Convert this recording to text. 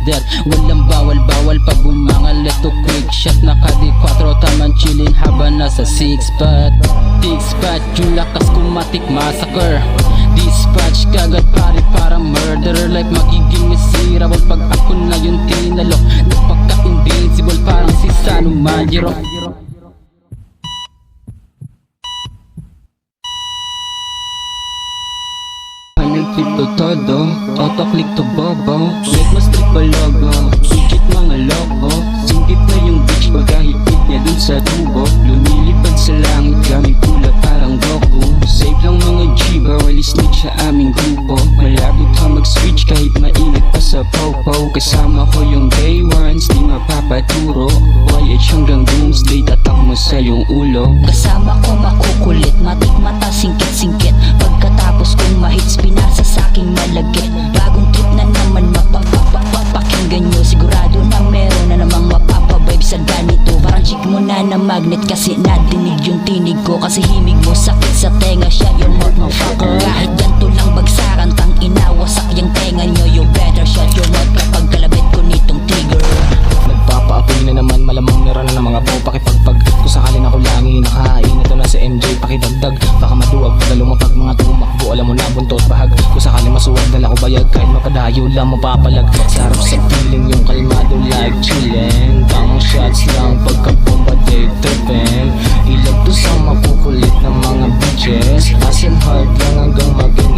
that. Walang bawal pag bumangal, ito quick shot. Nakadi 4 taman chillin habang nasa 6 spot. Yung lakas kumatik massacre. Dispatch kagad pare parang murderer. Life magiging miserable pag ako na yung tinalo. Napaka-invincible parang si Sanu Manjiro. Nag-flip to todo, auto-click to bobo. Wait mo strip pa logo, legit mga loko. Singkit na yung bitch pagkahigpit niya dun sa tubo. Lumilipad sa langit gamit pula parang Goku. Safe lang mga G, bawal snitch sa aming grupo. Malabo ka mag-switch kahit mainit pa sa popo. Kasama ko yung day ones, di mapapaturo. YH hanggang doomsday, tatak mo sa yung ulo. Kasama ko makukulit, matik mata singkit-singkit. Pagkatapos kong mahits, pinasa sa'king malagit. Bagong trip na naman mapapakinggan nyo. Sigurado na meron na namang mapapavibe sa ganito. Parang chick mo na magnet kasi nadinig yung tinig ko. Kasi himig mo sakit sa tenga, shut your mouth motherfucker. Kahit ganito lang bagsakan, tang inawasak yung tenga nyo. You better shut your mouth kapag kalabit ko nitong trigger. Nagpapaapoy na naman, malamang meron na ng mga po. Pakipagpag, kung sakalin ako langi nakain. Ito na si MJ, pakidagdag. Baka maduwag, pag lumapag mga tumakbo. Alam mo na buntot bahag, kung sakalin masuwag dala ko bayag. Kahit mapadayo lang mapapalag. Sarap sa feeling yung kalmado like chillin'. Tamang shots lang pagkabomba day trippin'. Ilag to sa makukulit na mga bitches. As in hard lang hanggang maging